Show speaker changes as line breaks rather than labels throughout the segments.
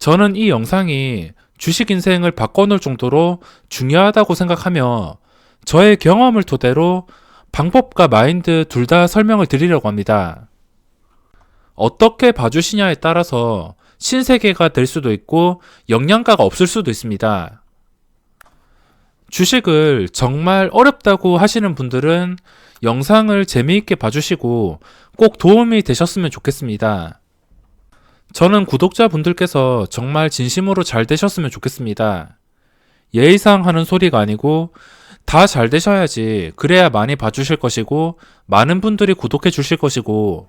저는 이 영상이 주식 인생을 바꿔놓을 정도로 중요하다고 생각하며 저의 경험을 토대로 방법과 마인드 둘 다 설명을 드리려고 합니다. 어떻게 봐주시냐에 따라서 신세계가 될 수도 있고 영양가가 없을 수도 있습니다. 주식을 정말 어렵다고 하시는 분들은 영상을 재미있게 봐주시고 꼭 도움이 되셨으면 좋겠습니다. 저는 구독자분들께서 정말 진심으로 잘 되셨으면 좋겠습니다. 예의상 하는 소리가 아니고 다 잘 되셔야지 그래야 많이 봐주실 것이고 많은 분들이 구독해 주실 것이고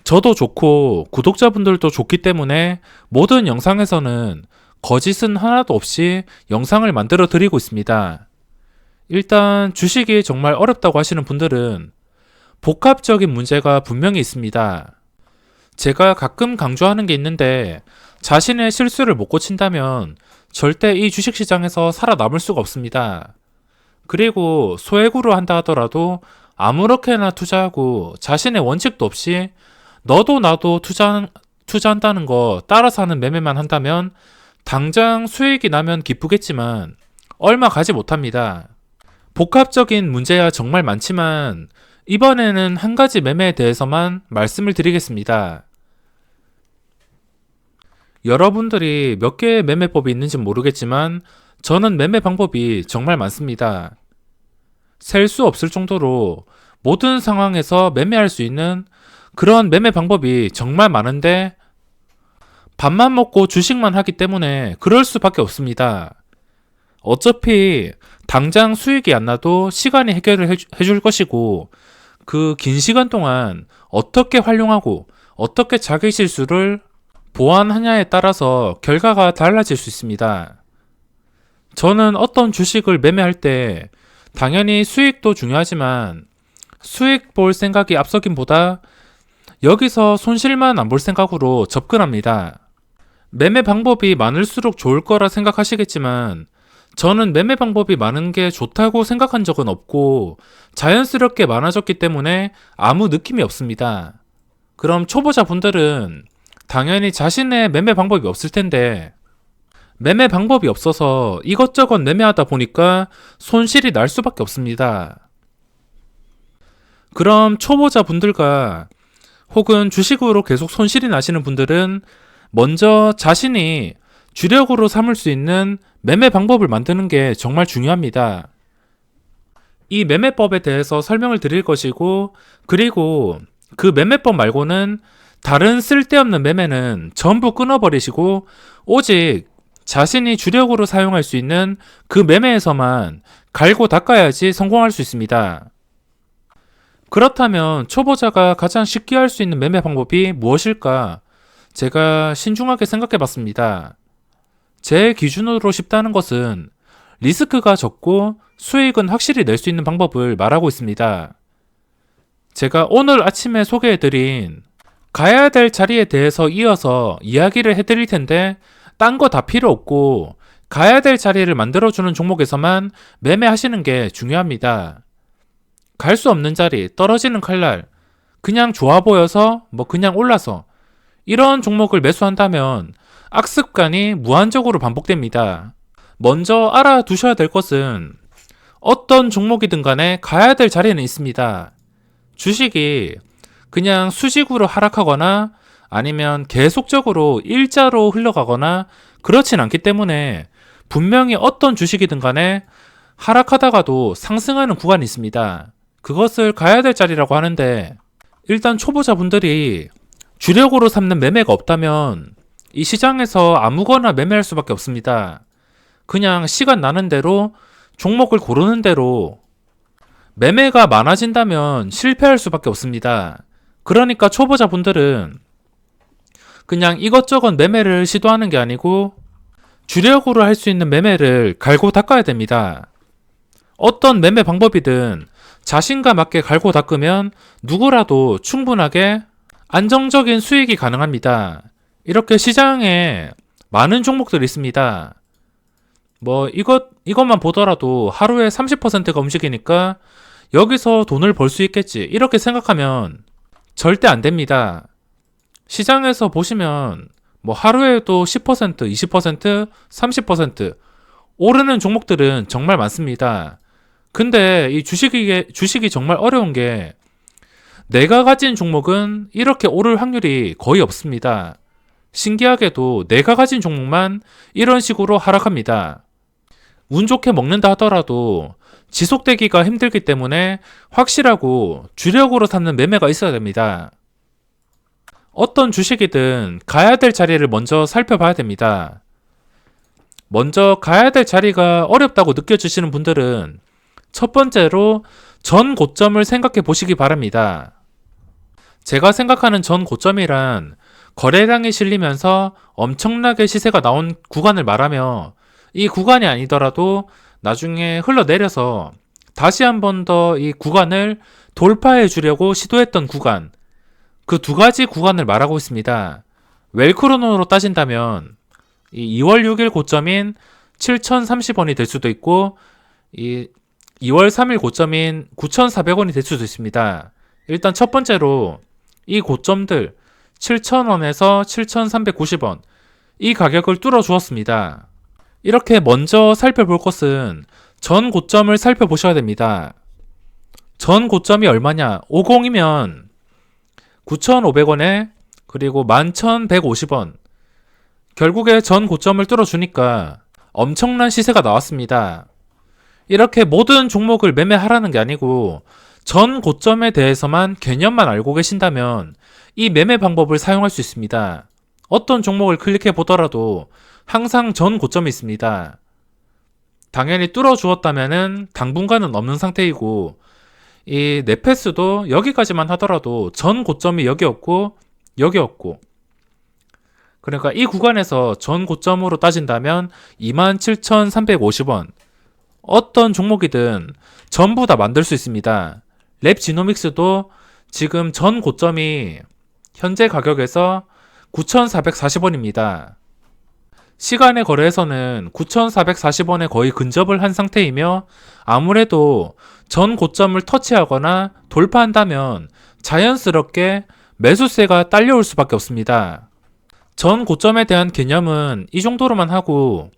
저도 좋고 구독자분들도 좋기 때문에 모든 영상에서는 거짓은 하나도 없이 영상을 만들어 드리고 있습니다. 일단 주식이 정말 어렵다고 하시는 분들은 복합적인 문제가 분명히 있습니다. 제가 가끔 강조하는 게 있는데 자신의 실수를 못 고친다면 절대 이 주식시장에서 살아남을 수가 없습니다. 그리고 소액으로 한다 하더라도 아무렇게나 투자하고 자신의 원칙도 없이 너도 나도 투자한다는 거 따라서 하는 매매만 한다면 당장 수익이 나면 기쁘겠지만 얼마 가지 못합니다. 복합적인 문제야 정말 많지만 이번에는 한 가지 매매에 대해서만 말씀을 드리겠습니다. 여러분들이 몇 개의 매매법이 있는지 모르겠지만 저는 매매 방법이 정말 많습니다. 셀 수 없을 정도로 모든 상황에서 매매할 수 있는 그런 매매 방법이 정말 많은데 밥만 먹고 주식만 하기 때문에 그럴 수밖에 없습니다. 어차피 당장 수익이 안 나도 시간이 해결을 해줄 것이고 그 긴 시간 동안 어떻게 활용하고 어떻게 자기 실수를 보완하냐에 따라서 결과가 달라질 수 있습니다. 저는 어떤 주식을 매매할 때 당연히 수익도 중요하지만 수익 볼 생각이 앞서긴보다 여기서 손실만 안 볼 생각으로 접근합니다. 매매 방법이 많을수록 좋을 거라 생각하시겠지만 저는 매매 방법이 많은 게 좋다고 생각한 적은 없고 자연스럽게 많아졌기 때문에 아무 느낌이 없습니다. 그럼 초보자 분들은 당연히 자신의 매매 방법이 없을 텐데 매매 방법이 없어서 이것저것 매매하다 보니까 손실이 날 수밖에 없습니다. 그럼 초보자 분들과 혹은 주식으로 계속 손실이 나시는 분들은 먼저 자신이 주력으로 삼을 수 있는 매매 방법을 만드는 게 정말 중요합니다. 이 매매법에 대해서 설명을 드릴 것이고 그리고 그 매매법 말고는 다른 쓸데없는 매매는 전부 끊어버리시고 오직 자신이 주력으로 사용할 수 있는 그 매매에서만 갈고 닦아야지 성공할 수 있습니다. 그렇다면 초보자가 가장 쉽게 할 수 있는 매매 방법이 무엇일까? 제가 신중하게 생각해 봤습니다. 제 기준으로 쉽다는 것은 리스크가 적고 수익은 확실히 낼 수 있는 방법을 말하고 있습니다. 제가 오늘 아침에 소개해드린 가야 될 자리에 대해서 이어서 이야기를 해드릴 텐데 딴 거 다 필요 없고 가야 될 자리를 만들어주는 종목에서만 매매하시는 게 중요합니다. 갈 수 없는 자리, 떨어지는 칼날, 그냥 좋아 보여서 그냥 올라서 이런 종목을 매수한다면 악습관이 무한적으로 반복됩니다. 먼저 알아두셔야 될 것은 어떤 종목이든 간에 가야 될 자리는 있습니다. 주식이 그냥 수직으로 하락하거나 아니면 계속적으로 일자로 흘러가거나 그렇진 않기 때문에 분명히 어떤 주식이든 간에 하락하다가도 상승하는 구간이 있습니다. 그것을 가야 될 자리라고 하는데 일단 초보자분들이 주력으로 삼는 매매가 없다면 이 시장에서 아무거나 매매할 수밖에 없습니다. 그냥 시간 나는 대로 종목을 고르는 대로 매매가 많아진다면 실패할 수밖에 없습니다. 그러니까 초보자분들은 그냥 이것저것 매매를 시도하는 게 아니고 주력으로 할 수 있는 매매를 갈고 닦아야 됩니다. 어떤 매매 방법이든 자신과 맞게 갈고 닦으면 누구라도 충분하게 안정적인 수익이 가능합니다. 이렇게 시장에 많은 종목들이 있습니다. 이것만 보더라도 하루에 30%가 움직이니까 여기서 돈을 벌 수 있겠지. 이렇게 생각하면 절대 안 됩니다. 시장에서 보시면 뭐 하루에도 10%, 20%, 30% 오르는 종목들은 정말 많습니다. 근데 이 주식이 정말 어려운 게 내가 가진 종목은 이렇게 오를 확률이 거의 없습니다. 신기하게도 내가 가진 종목만 이런 식으로 하락합니다. 운 좋게 먹는다 하더라도 지속되기가 힘들기 때문에 확실하고 주력으로 삼는 매매가 있어야 됩니다. 어떤 주식이든 가야 될 자리를 먼저 살펴봐야 됩니다. 먼저 가야 될 자리가 어렵다고 느껴지시는 분들은 첫 번째로 전 고점을 생각해 보시기 바랍니다. 제가 생각하는 전 고점이란 거래량이 실리면서 엄청나게 시세가 나온 구간을 말하며 이 구간이 아니더라도 나중에 흘러내려서 다시 한 번 더 이 구간을 돌파해 주려고 시도했던 구간, 그 두 가지 구간을 말하고 있습니다. 웰크로노로 따진다면 이 2월 6일 고점인 7,030원이 될 수도 있고 이 2월 3일 고점인 9,400원이 될 수도 있습니다. 일단 첫 번째로 이 고점들 7,000원에서 7,390원 이 가격을 뚫어 주었습니다. 이렇게 먼저 살펴볼 것은 전 고점을 살펴보셔야 됩니다. 전 고점이 얼마냐? 50이면 9,500원에 그리고 11,150원. 결국에 전 고점을 뚫어주니까 엄청난 시세가 나왔습니다. 이렇게 모든 종목을 매매하라는 게 아니고 전 고점에 대해서만 개념만 알고 계신다면 이 매매 방법을 사용할 수 있습니다. 어떤 종목을 클릭해 보더라도 항상 전 고점이 있습니다. 당연히 뚫어주었다면 당분간은 없는 상태이고 이 네페스도 여기까지만 하더라도 전 고점이 여기였고 여기였고 그러니까 이 구간에서 전 고점으로 따진다면 27,350원 어떤 종목이든 전부 다 만들 수 있습니다. 랩지노믹스도 지금 전 고점이 현재 가격에서 9,440원입니다. 시간의 거래에서는 9,440원에 거의 근접을 한 상태이며 아무래도 전 고점을 터치하거나 돌파한다면 자연스럽게 매수세가 딸려올 수밖에 없습니다. 전 고점에 대한 개념은 이 정도로만 하고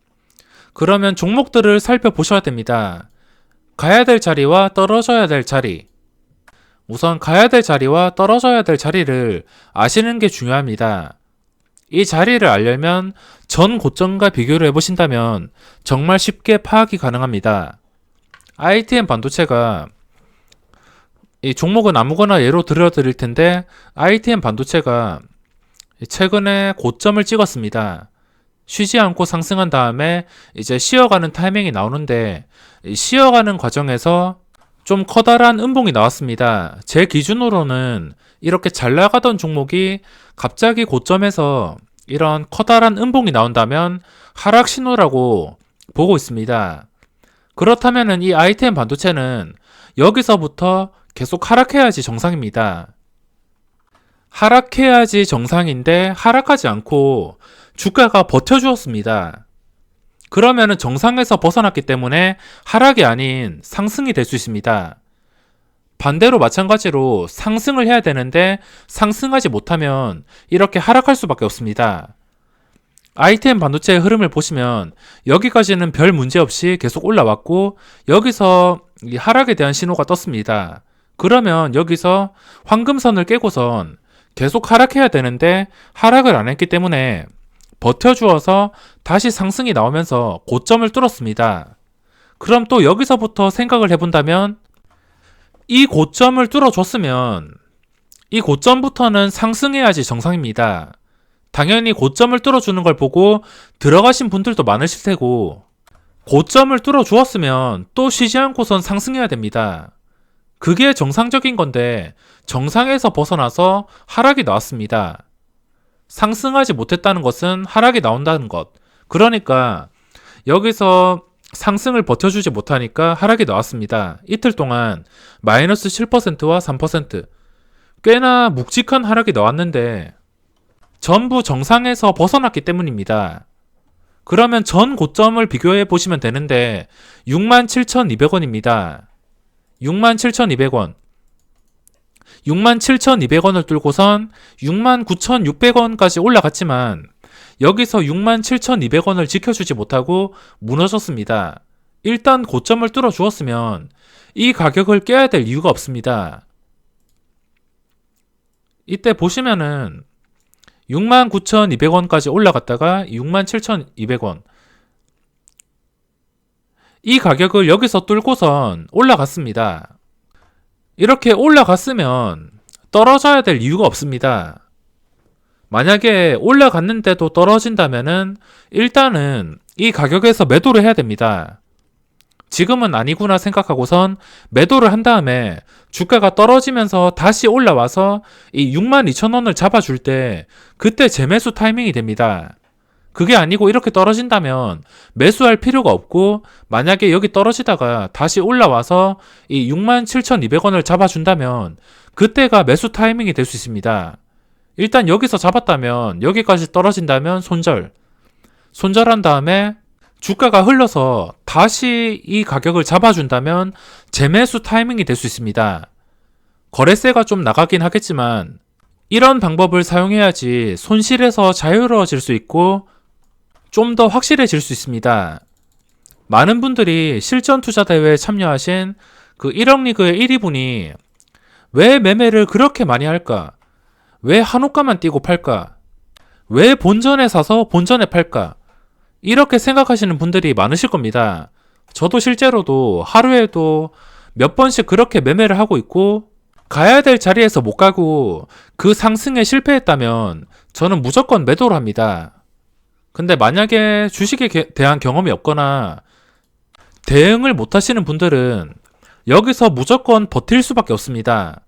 그러면 종목들을 살펴보셔야 됩니다. 가야 될 자리와 떨어져야 될 자리. 우선 가야 될 자리와 떨어져야 될 자리를 아시는 게 중요합니다. 이 자리를 알려면 전 고점과 비교를 해보신다면 정말 쉽게 파악이 가능합니다. ITM 반도체가 이 종목은 아무거나 예로 들어드릴 텐데 ITM 반도체가 최근에 고점을 찍었습니다. 쉬지 않고 상승한 다음에 이제 쉬어가는 타이밍이 나오는데 쉬어가는 과정에서 좀 커다란 음봉이 나왔습니다. 제 기준으로는 이렇게 잘 나가던 종목이 갑자기 고점에서 이런 커다란 음봉이 나온다면 하락 신호라고 보고 있습니다. 그렇다면 이 ITM 반도체는 여기서부터 계속 하락해야지 정상입니다. 하락해야지 정상인데 하락하지 않고 주가가 버텨주었습니다. 그러면 정상에서 벗어났기 때문에 하락이 아닌 상승이 될 수 있습니다. 반대로 마찬가지로 상승을 해야 되는데 상승하지 못하면 이렇게 하락할 수밖에 없습니다. ITM 반도체의 흐름을 보시면 여기까지는 별 문제 없이 계속 올라왔고 여기서 이 하락에 대한 신호가 떴습니다. 그러면 여기서 황금선을 깨고선 계속 하락해야 되는데 하락을 안 했기 때문에 버텨주어서 다시 상승이 나오면서 고점을 뚫었습니다. 그럼 또 여기서부터 생각을 해본다면 이 고점을 뚫어줬으면 이 고점부터는 상승해야지 정상입니다. 당연히 고점을 뚫어주는 걸 보고 들어가신 분들도 많으실 테고 고점을 뚫어주었으면 또 쉬지 않고선 상승해야 됩니다. 그게 정상적인 건데 정상에서 벗어나서 하락이 나왔습니다. 상승하지 못했다는 것은 하락이 나온다는 것. 그러니까 여기서 상승을 버텨주지 못하니까 하락이 나왔습니다. 이틀 동안 마이너스 7%와 3% 꽤나 묵직한 하락이 나왔는데 전부 정상에서 벗어났기 때문입니다. 그러면 전 고점을 비교해 보시면 되는데 67,200원입니다. 67,200원. 67,200원을 뚫고선 69,600원까지 올라갔지만 여기서 67,200원을 지켜주지 못하고 무너졌습니다. 일단 고점을 뚫어 주었으면 이 가격을 깨야 될 이유가 없습니다. 이때 보시면은 69,200원까지 올라갔다가 67,200원, 이 가격을 여기서 뚫고선 올라갔습니다. 이렇게 올라갔으면 떨어져야 될 이유가 없습니다. 만약에 올라갔는데도 떨어진다면은 일단은 이 가격에서 매도를 해야 됩니다. 지금은 아니구나 생각하고선 매도를 한 다음에 주가가 떨어지면서 다시 올라와서 이 62,000원을 잡아줄 때 그때 재매수 타이밍이 됩니다. 그게 아니고 이렇게 떨어진다면 매수할 필요가 없고, 만약에 여기 떨어지다가 다시 올라와서 이 67,200원을 잡아준다면 그때가 매수 타이밍이 될 수 있습니다. 일단 여기서 잡았다면 여기까지 떨어진다면 손절한 다음에 주가가 흘러서 다시 이 가격을 잡아준다면 재매수 타이밍이 될 수 있습니다. 거래세가 좀 나가긴 하겠지만 이런 방법을 사용해야지 손실에서 자유로워질 수 있고 좀 더 확실해질 수 있습니다. 많은 분들이 실전 투자 대회에 참여하신 그 1억 리그의 1위분이 왜 매매를 그렇게 많이 할까? 왜 한호가만 띄고 팔까? 왜 본전에 사서 본전에 팔까? 이렇게 생각하시는 분들이 많으실 겁니다. 저도 실제로도 하루에도 몇 번씩 그렇게 매매를 하고 있고, 가야 될 자리에서 못 가고 그 상승에 실패했다면 저는 무조건 매도를 합니다. 근데 만약에 주식에 대한 경험이 없거나 대응을 못 하시는 분들은 여기서 무조건 버틸 수밖에 없습니다.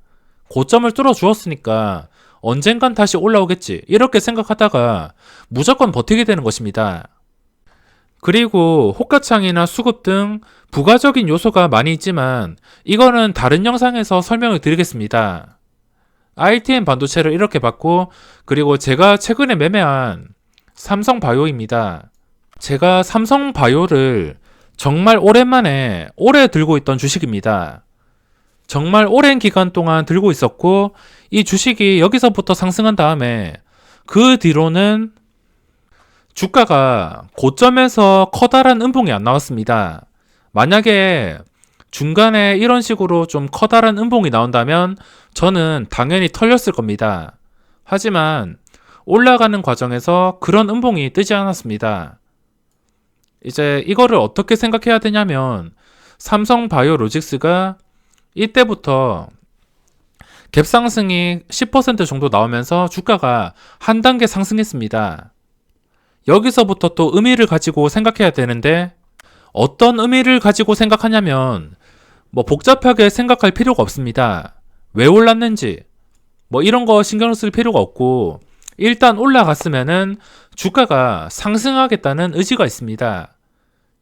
고점을 뚫어 주었으니까 언젠간 다시 올라오겠지, 이렇게 생각하다가 무조건 버티게 되는 것입니다. 그리고 호가창이나 수급 등 부가적인 요소가 많이 있지만 이거는 다른 영상에서 설명을 드리겠습니다. ITM 반도체를 이렇게 봤고, 그리고 제가 최근에 매매한 삼성바이오입니다. 제가 삼성바이오를 정말 오랜만에 오래 들고 있던 주식입니다. 정말 오랜 기간 동안 들고 있었고, 이 주식이 여기서부터 상승한 다음에 그 뒤로는 주가가 고점에서 커다란 음봉이 안 나왔습니다. 만약에 중간에 이런 식으로 좀 커다란 음봉이 나온다면 저는 당연히 털렸을 겁니다. 하지만 올라가는 과정에서 그런 음봉이 뜨지 않았습니다. 이제 이거를 어떻게 생각해야 되냐면, 삼성바이오로직스가 이때부터 갭상승이 10% 정도 나오면서 주가가 한 단계 상승했습니다. 여기서부터 또 의미를 가지고 생각해야 되는데, 어떤 의미를 가지고 생각하냐면 복잡하게 생각할 필요가 없습니다. 왜 올랐는지 이런 거 신경 쓸 필요가 없고, 일단 올라갔으면은 주가가 상승하겠다는 의지가 있습니다.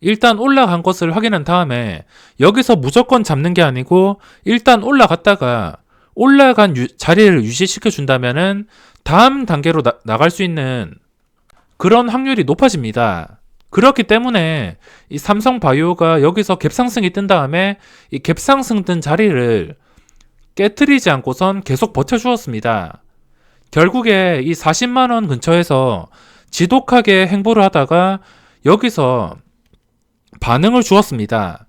일단 올라간 것을 확인한 다음에 여기서 무조건 잡는 게 아니고, 일단 올라갔다가 올라간 자리를 유지시켜 준다면은 다음 단계로 나갈 수 있는 그런 확률이 높아집니다. 그렇기 때문에 이 삼성바이오가 여기서 갭상승이 뜬 다음에 이 갭상승 뜬 자리를 깨트리지 않고선 계속 버텨주었습니다. 결국에 이 40만원 근처에서 지독하게 행보를 하다가 여기서 반응을 주었습니다.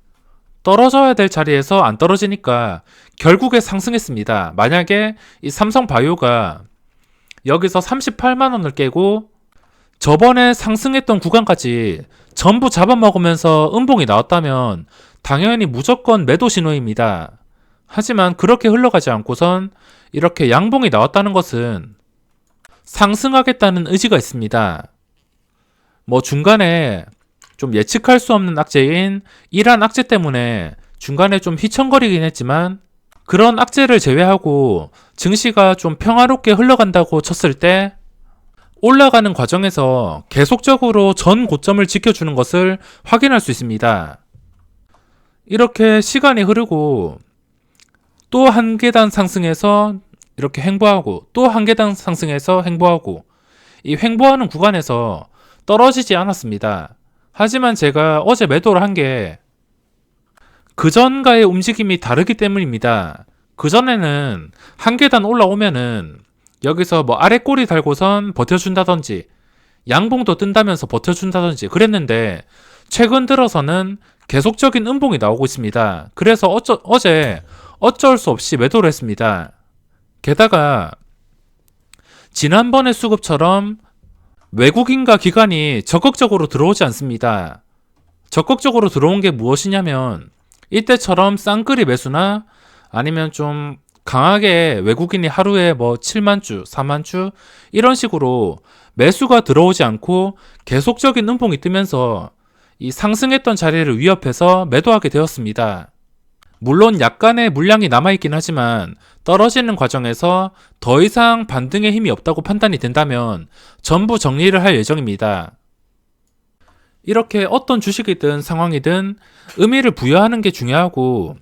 떨어져야 될 자리에서 안 떨어지니까 결국에 상승했습니다. 만약에 이 삼성바이오가 여기서 38만원을 깨고 저번에 상승했던 구간까지 전부 잡아먹으면서 음봉이 나왔다면 당연히 무조건 매도 신호입니다. 하지만 그렇게 흘러가지 않고선 이렇게 양봉이 나왔다는 것은 상승하겠다는 의지가 있습니다. 중간에 좀 예측할 수 없는 악재인 이란 악재 때문에 중간에 좀 휘청거리긴 했지만, 그런 악재를 제외하고 증시가 좀 평화롭게 흘러간다고 쳤을 때 올라가는 과정에서 계속적으로 전 고점을 지켜주는 것을 확인할 수 있습니다. 이렇게 시간이 흐르고 또 한 계단 상승해서 이렇게 횡보하고 또 한 계단 상승해서 횡보하고, 이 횡보하는 구간에서 떨어지지 않았습니다. 하지만 제가 어제 매도를 한 게 그전과의 움직임이 다르기 때문입니다. 그전에는 한 계단 올라오면은 여기서 아래 꼬리 달고선 버텨준다든지, 양봉도 뜬다면서 버텨준다든지 그랬는데 최근 들어서는 계속적인 음봉이 나오고 있습니다. 그래서 어제 어쩔 수 없이 매도를 했습니다. 게다가 지난번의 수급처럼 외국인과 기관이 적극적으로 들어오지 않습니다. 적극적으로 들어온 게 무엇이냐면 이때처럼 쌍끌이 매수나 아니면 좀 강하게 외국인이 하루에 뭐 7만 주, 4만 주 이런 식으로 매수가 들어오지 않고 계속적인 음봉이 뜨면서 이 상승했던 자리를 위협해서 매도하게 되었습니다. 물론 약간의 물량이 남아있긴 하지만 떨어지는 과정에서 더 이상 반등의 힘이 없다고 판단이 된다면 전부 정리를 할 예정입니다. 이렇게 어떤 주식이든 상황이든 의미를 부여하는 게 중요하고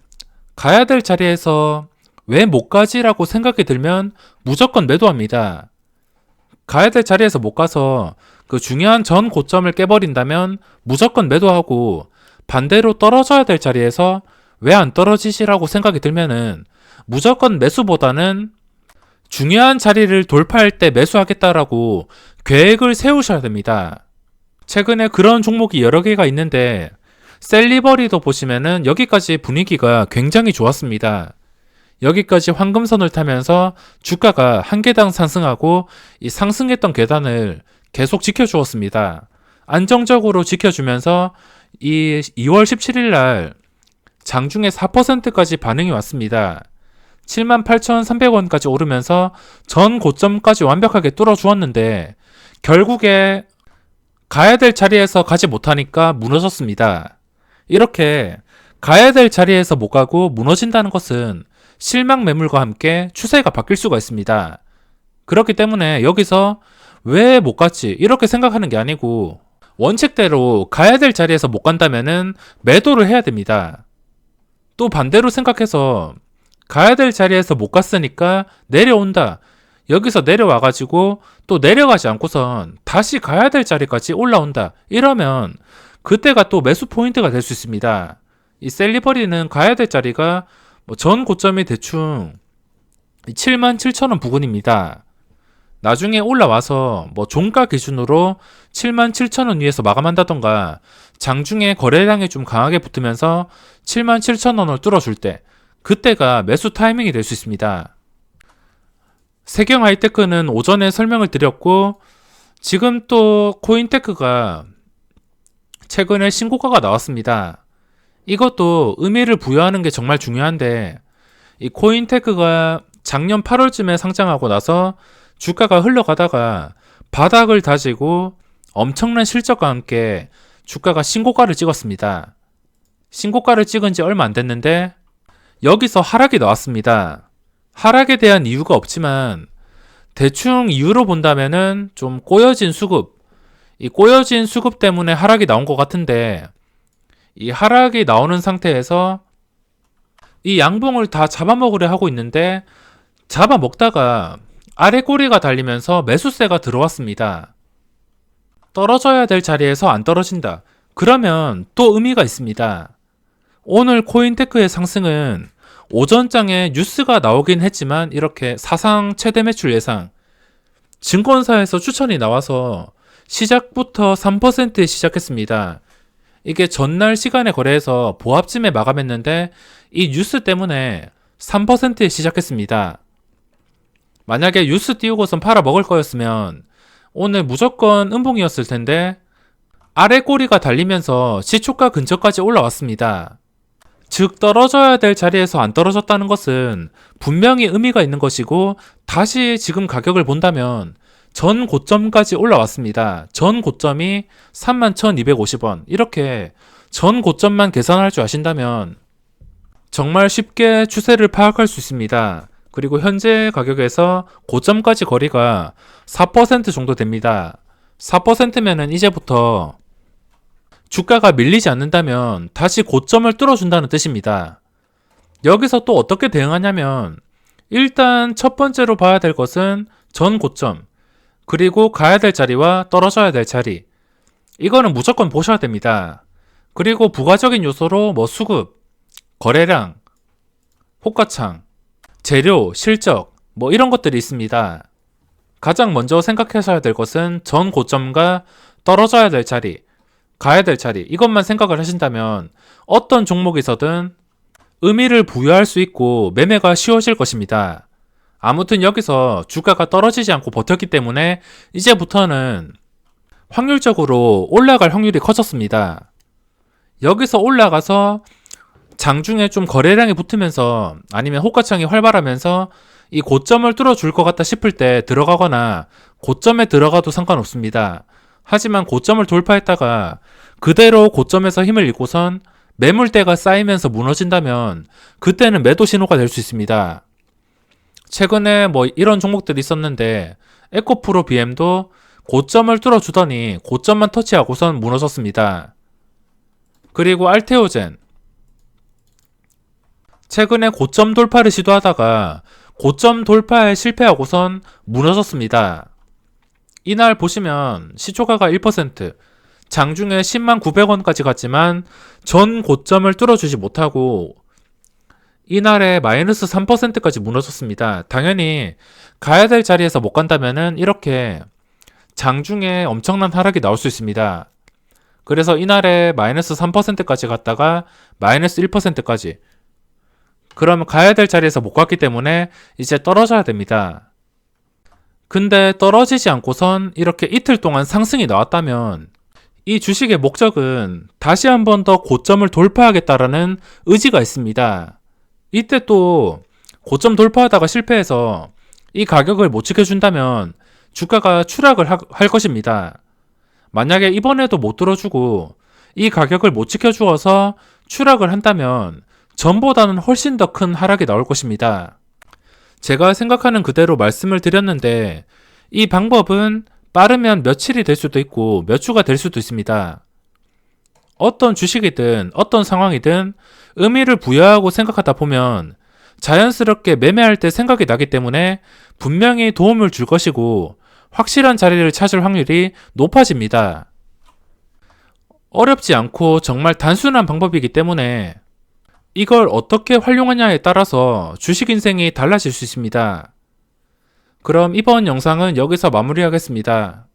가야 될 자리에서 왜 못 가지라고 생각이 들면 무조건 매도합니다. 가야 될 자리에서 못 가서 그 중요한 전 고점을 깨버린다면 무조건 매도하고 반대로 떨어져야 될 자리에서 왜 안 떨어지시라고 생각이 들면은 무조건 매수보다는 중요한 자리를 돌파할 때 매수하겠다라고 계획을 세우셔야 됩니다. 최근에 그런 종목이 여러 개가 있는데 셀리버리도 보시면은 여기까지 분위기가 굉장히 좋았습니다. 여기까지 황금선을 타면서 주가가 한 계단 상승하고 이 상승했던 계단을 계속 지켜주었습니다. 안정적으로 지켜주면서 이 2월 17일 날 장중에 4%까지 반응이 왔습니다. 78,300원까지 오르면서 전 고점까지 완벽하게 뚫어주었는데 결국에 가야 될 자리에서 가지 못하니까 무너졌습니다. 이렇게 가야 될 자리에서 못 가고 무너진다는 것은 실망 매물과 함께 추세가 바뀔 수가 있습니다. 그렇기 때문에 여기서 왜 못 갔지? 이렇게 생각하는 게 아니고 원칙대로 가야 될 자리에서 못 간다면은 매도를 해야 됩니다. 또 반대로 생각해서 가야 될 자리에서 못 갔으니까 내려온다. 여기서 내려와가지고 또 내려가지 않고선 다시 가야 될 자리까지 올라온다. 이러면 그때가 또 매수 포인트가 될 수 있습니다. 이 셀리버리는 가야 될 자리가 전 고점이 대충 77,000원 부근입니다. 나중에 올라와서 종가 기준으로 77,000원 위에서 마감한다던가 장중에 거래량이 좀 강하게 붙으면서 77,000원을 뚫어줄 때 그때가 매수 타이밍이 될 수 있습니다. 세경 하이테크는 오전에 설명을 드렸고 지금 또 코인테크가 최근에 신고가가 나왔습니다. 이것도 의미를 부여하는 게 정말 중요한데 이 코인테크가 작년 8월쯤에 상장하고 나서 주가가 흘러가다가 바닥을 다지고 엄청난 실적과 함께 주가가 신고가를 찍었습니다. 신고가를 찍은 지 얼마 안 됐는데 여기서 하락이 나왔습니다. 하락에 대한 이유가 없지만 대충 이유로 본다면은 좀 꼬여진 수급, 이 꼬여진 수급 때문에 하락이 나온 것 같은데 이 하락이 나오는 상태에서 이 양봉을 다 잡아먹으려 하고 있는데 잡아먹다가 아래 꼬리가 달리면서 매수세가 들어왔습니다. 떨어져야 될 자리에서 안 떨어진다. 그러면 또 의미가 있습니다. 오늘 코인테크의 상승은 오전장에 뉴스가 나오긴 했지만 이렇게 사상 최대 매출 예상 증권사에서 추천이 나와서 시작부터 3%에 시작했습니다. 이게 전날 시간에 거래해서 보합쯤에 마감했는데 이 뉴스 때문에 3%에 시작했습니다. 만약에 뉴스 띄우고선 팔아 먹을 거였으면 오늘 무조건 음봉이었을 텐데 아래 꼬리가 달리면서 시초가 근처까지 올라왔습니다. 즉 떨어져야 될 자리에서 안 떨어졌다는 것은 분명히 의미가 있는 것이고 다시 지금 가격을 본다면 전 고점까지 올라왔습니다. 전 고점이 31,250원. 이렇게 전 고점만 계산할 줄 아신다면 정말 쉽게 추세를 파악할 수 있습니다. 그리고 현재 가격에서 고점까지 거리가 4% 정도 됩니다. 4%면은 이제부터 주가가 밀리지 않는다면 다시 고점을 뚫어준다는 뜻입니다. 여기서 또 어떻게 대응하냐면 일단 첫 번째로 봐야 될 것은 전 고점, 그리고 가야 될 자리와 떨어져야 될 자리. 이거는 무조건 보셔야 됩니다. 그리고 부가적인 요소로 수급, 거래량, 호가창, 재료, 실적 이런 것들이 있습니다. 가장 먼저 생각하셔야 될 것은 전 고점과 떨어져야 될 자리, 가야 될 자리, 이것만 생각을 하신다면 어떤 종목에서든 의미를 부여할 수 있고 매매가 쉬워질 것입니다. 아무튼 여기서 주가가 떨어지지 않고 버텼기 때문에 이제부터는 확률적으로 올라갈 확률이 커졌습니다. 여기서 올라가서 장중에 좀 거래량이 붙으면서 아니면 호가창이 활발하면서 이 고점을 뚫어줄 것 같다 싶을 때 들어가거나 고점에 들어가도 상관없습니다. 하지만 고점을 돌파했다가 그대로 고점에서 힘을 잃고선 매물대가 쌓이면서 무너진다면 그때는 매도 신호가 될 수 있습니다. 최근에 뭐 이런 종목들이 있었는데 에코프로 BM도 고점을 뚫어주더니 고점만 터치하고선 무너졌습니다. 그리고 알테오젠, 최근에 고점 돌파를 시도하다가 고점 돌파에 실패하고선 무너졌습니다. 이날 보시면 시초가가 1%, 장중에 10만 900원까지 갔지만 전 고점을 뚫어주지 못하고 이날에 마이너스 3%까지 무너졌습니다. 당연히 가야 될 자리에서 못 간다면은 이렇게 장중에 엄청난 하락이 나올 수 있습니다. 그래서 이날에 마이너스 3%까지 갔다가 마이너스 1%까지, 그러면 가야 될 자리에서 못 갔기 때문에 이제 떨어져야 됩니다. 근데 떨어지지 않고선 이렇게 이틀 동안 상승이 나왔다면 이 주식의 목적은 다시 한 번 더 고점을 돌파하겠다라는 의지가 있습니다. 이때 또 고점 돌파하다가 실패해서 이 가격을 못 지켜준다면 주가가 추락을 할 것입니다. 만약에 이번에도 못 들어주고 이 가격을 못 지켜주어서 추락을 한다면 전보다는 훨씬 더 큰 하락이 나올 것입니다. 제가 생각하는 그대로 말씀을 드렸는데 이 방법은 빠르면 며칠이 될 수도 있고 몇 주가 될 수도 있습니다. 어떤 주식이든 어떤 상황이든 의미를 부여하고 생각하다 보면 자연스럽게 매매할 때 생각이 나기 때문에 분명히 도움을 줄 것이고 확실한 자리를 찾을 확률이 높아집니다. 어렵지 않고 정말 단순한 방법이기 때문에 이걸 어떻게 활용하냐에 따라서 주식 인생이 달라질 수 있습니다. 그럼 이번 영상은 여기서 마무리하겠습니다.